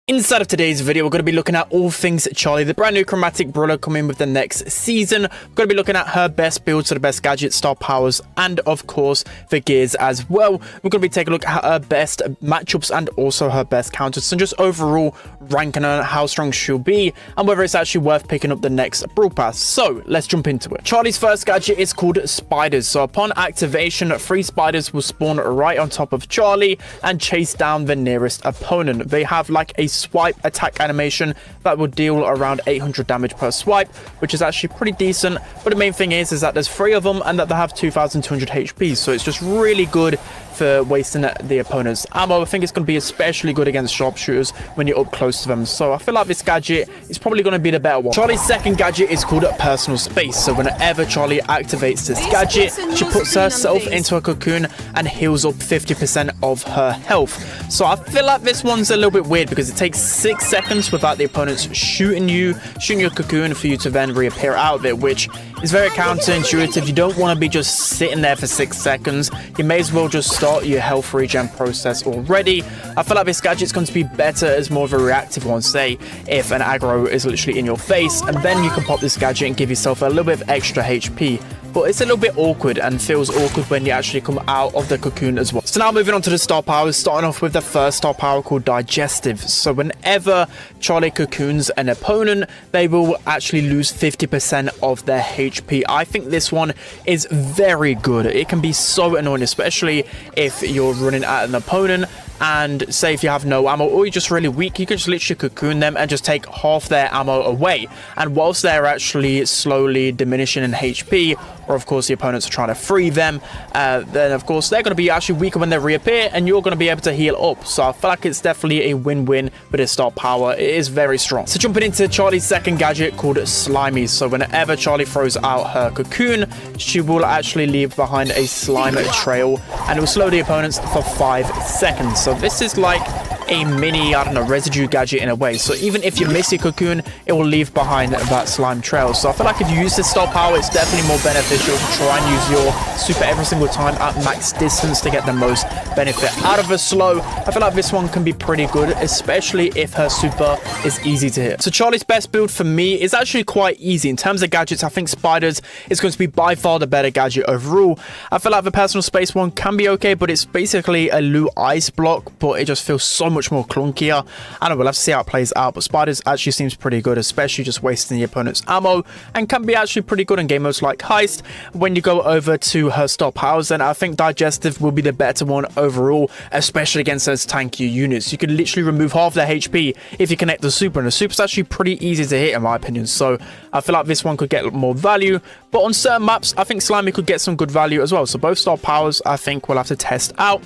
Inside of today's video, we're going to be looking at all things Charlie, the brand new chromatic brawler coming with the next season. We're going to be looking at her best builds, so the best gadgets, star powers, and of course the gears as well. We're going to be taking a look at her best matchups and also her best counters, and just overall ranking on how strong she'll be and whether it's actually worth picking up the next Brawl Pass. So let's jump into it. Charlie's first gadget is called Spiders. So upon activation, 3 spiders will spawn right on top of Charlie and chase down the nearest opponent. They have like a swipe attack animation that will deal around 800 damage per swipe, which is actually pretty decent. But the main thing is that there's 3 of them and that they have 2200 HP, so it's just really good for wasting the opponent's ammo. I think it's going to be especially good against sharpshooters when you're up close to them, so I feel like this gadget is probably going to be the better one. Charlie's second gadget is called Personal Space. So whenever Charlie activates this gadget, she puts herself into a cocoon and heals up 50% of her health. So I feel like this one's a little bit weird because it takes 6 seconds without the opponents shooting your cocoon for you to then reappear out of it, which is very counterintuitive. You don't want to be just sitting there for 6 seconds. You may as well just start your health regen process already. I feel like this gadget's going to be better as more of a reactive one. Say if an aggro is literally in your face, and then you can pop this gadget and give yourself a little bit of extra HP. But it's a little bit awkward and feels awkward when you actually come out of the cocoon as well. So now moving on to the star powers, starting off with the first star power called Digestive. So whenever Charlie cocoons an opponent, they will actually lose 50% of their HP. I think this one is very good. It can be so annoying, especially if you're running at an opponent and say if you have no ammo or you're just really weak, you can just literally cocoon them and just take half their ammo away. And whilst they're actually slowly diminishing in HP, or of course the opponents are trying to free them, then of course they're going to be actually weaker when they reappear and you're going to be able to heal up. So I feel like it's definitely a win-win with this star power. It is very strong. So jumping into Charlie's second gadget called Slimy. So whenever Charlie throws out her cocoon, she will actually leave behind a slime trail and it will slow the opponents for 5 seconds. So this is like a mini, I don't know, residue gadget in a way. So even if you miss your cocoon, it will leave behind that slime trail. So I feel like if you use this star power, it's definitely more beneficial to try and use your super every single time at max distance to get the most benefit out of a slow. I feel like this one can be pretty good, especially if her super is easy to hit. So Charlie's best build for me is actually quite easy. In terms of gadgets, I think Spiders is going to be by far the better gadget overall. I feel like the Personal Space one can be okay, but it's basically a loot ice block, but it just feels so much more clunkier. I don't know, we'll have to see how it plays out, but Spiders actually seems pretty good, especially just wasting the opponent's ammo, and can be actually pretty good in game modes like Heist. When you go over to her star powers, then I think Digestive will be the better one overall, especially against those tanky units. You can literally remove half their HP if you connect the super, and the super's actually pretty easy to hit in my opinion. So I feel like this one could get more value, but on certain maps I think Slimy could get some good value as well. So both star powers I think we'll have to test out.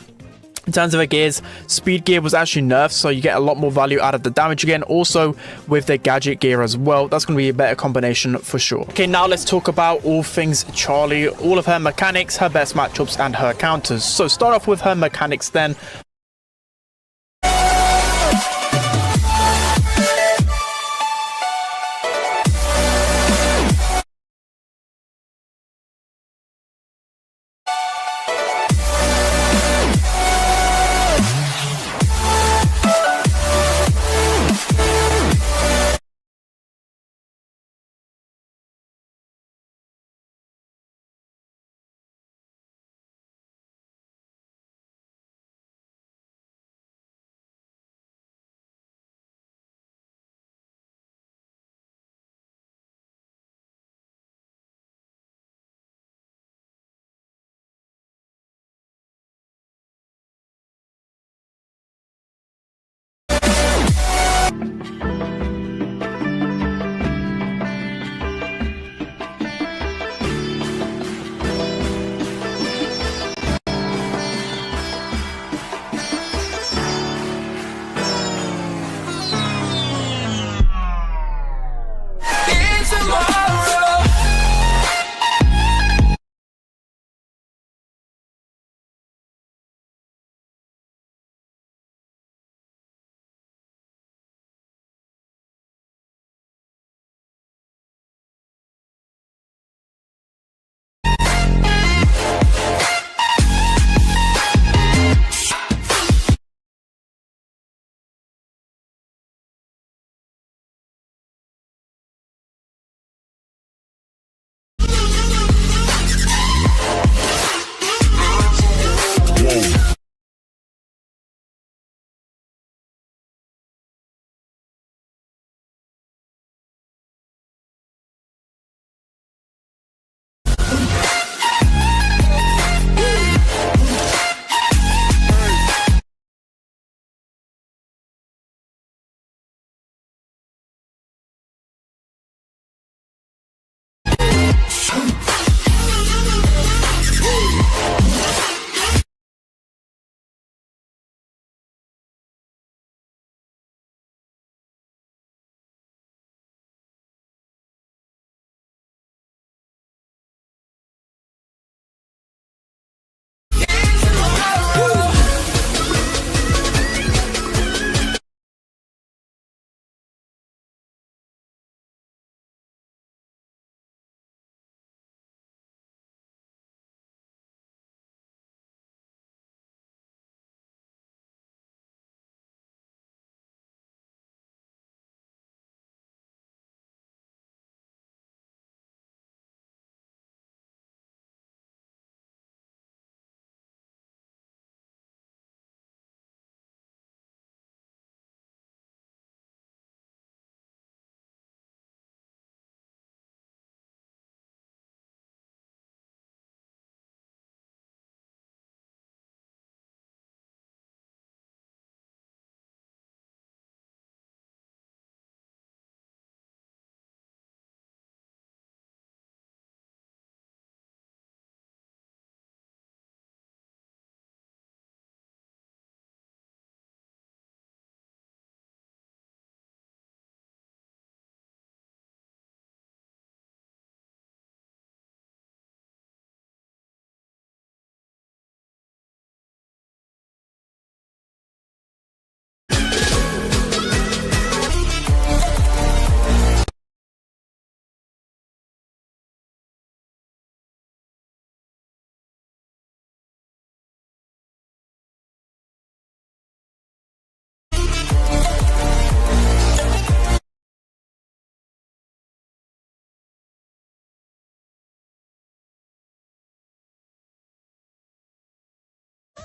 In terms of the gears, speed gear was actually nerfed, so you get a lot more value out of the damage again. Also with the gadget gear as well, that's going to be a better combination for sure. Okay, now let's talk about all things Charlie, all of her mechanics, her best matchups and her counters. So start off with her mechanics then.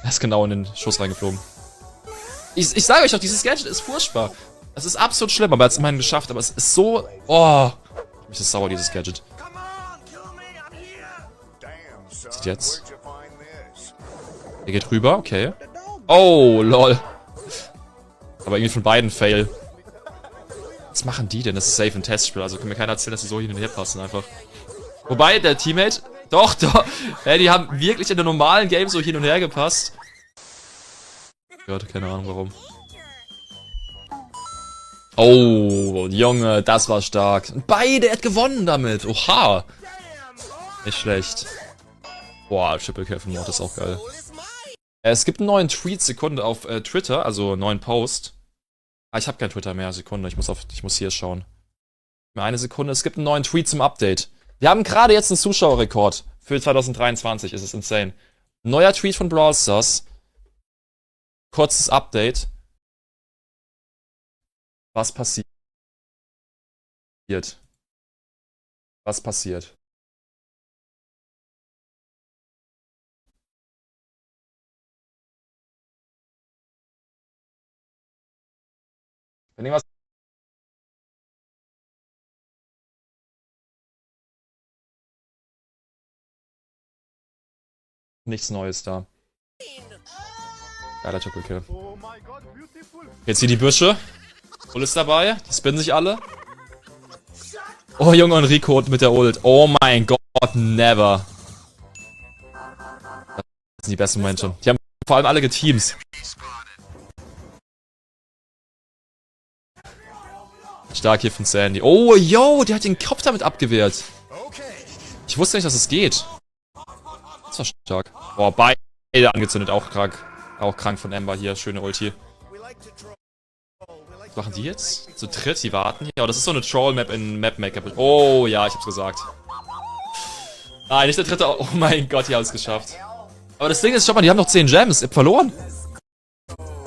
Er ist genau in den Schuss reingeflogen. Ich sage euch doch, dieses Gadget ist furchtbar. Es ist absolut schlimm, aber er hat es immerhin geschafft. Aber es ist so... Oh. Mich ist sauer, dieses Gadget. Was ist jetzt? Er geht rüber, okay. Oh, lol. Aber irgendwie von beiden Fail. Was machen die denn? Das ist safe ein Testspiel. Also kann mir keiner erzählen, dass die so hin und her passen einfach. Wobei, der Teammate... Doch. Ja, die haben wirklich in der normalen Game so hin und her gepasst. Gott, keine Ahnung warum. Oh, Junge, das war stark. Und beide, er hat gewonnen damit. Oha. Nicht schlecht. Boah, Triple Kill von Mord ist auch geil. Es gibt einen neuen Tweet, Sekunde, auf Twitter, also einen neuen Post. Ah, ich habe kein Twitter mehr, Sekunde, ich muss hier schauen. Eine Sekunde, es gibt einen neuen Tweet zum Update. Wir haben gerade jetzt einen Zuschauerrekord. Für 2023 ist es insane. Neuer Tweet von Brawl Stars. Kurzes Update. Was passiert? Was passiert? Wenn irgendwas... Nichts Neues da. Geiler Triple Kill. Jetzt hier die Büsche. Ult ist dabei. Die spinnen sich alle. Oh, Junge, und Rico mit der Ult. Oh mein Gott, never. Das sind die besten Momente. Die haben vor allem alle geteams. Stark hier von Sandy. Oh, yo, der hat den Kopf damit abgewehrt. Ich wusste nicht, dass es geht. Das war stark. Boah, beide angezündet. Auch krank. Auch krank von Ember hier. Schöne Ulti. Was machen die jetzt? Zu dritt, die warten hier. Oh, das ist so eine Troll-Map in Map-Maker. Oh, ja, ich hab's gesagt. Nein, nicht der dritte. Oh mein Gott, die haben es geschafft. Aber das Ding ist, schau mal, die haben noch 10 Gems. Ihr habt verloren.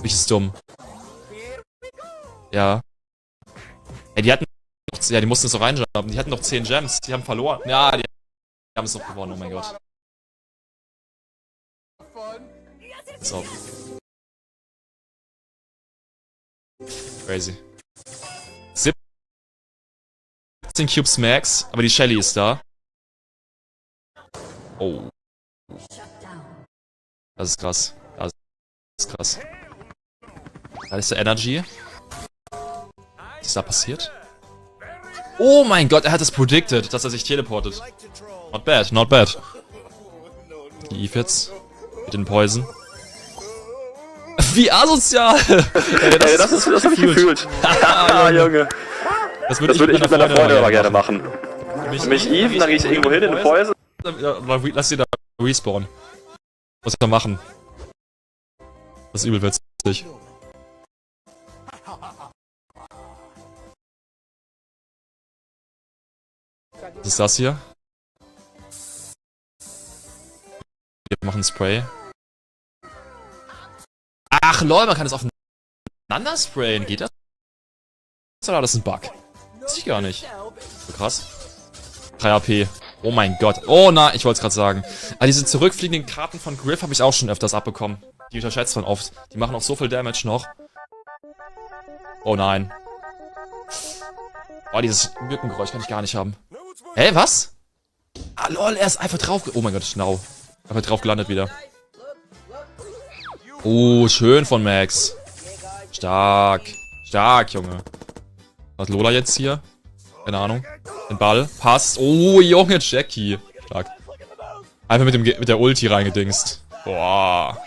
Wie ist dumm. Ja. Ey, die hatten noch, ja, die mussten es noch reinjumpen. Die hatten noch 10 Gems. Die haben verloren. Ja, die haben es noch gewonnen. Oh mein Gott. So. Crazy. 17 Cubes Max, aber die Shelly ist da. Oh. Das ist krass. Das ist krass. Da ist der Energy. Was ist da passiert? Oh mein Gott, er hat es predicted, dass er sich teleportet. Not bad, not bad. Die Eve jetzt. Mit den Poison. Wie asozial! Ey, das hab ich gefühlt. Ah, Junge. Das würde ich mit meiner Freundin aber gerne machen. Mich Eve, dann gehe ich irgendwo hin in den Poison. Lass sie da respawnen. Was wir machen. Das ist übel witzig. Was ist das hier? Wir machen Spray. Ach lol, man kann es aufeinander sprayen. Geht das? Oder das ist ein Bug? Das weiß ich gar nicht. So krass. 3 AP. Oh mein Gott. Oh nein, ich wollte es gerade sagen. Aber diese zurückfliegenden Karten von Griff habe ich auch schon öfters abbekommen. Die unterschätzt man oft. Die machen auch so viel Damage noch. Oh nein. Oh, dieses Mückengeräusch kann ich gar nicht haben. Hä, was? Ah lol, er ist einfach drauf... Oh mein Gott, genau. Einfach drauf gelandet wieder. Oh, schön von Max. Stark. Stark, Junge. Was Lola jetzt hier? Keine Ahnung. Den Ball. Passt. Oh, Junge, Jackie. Stark. Einfach mit der Ulti reingedingst. Boah.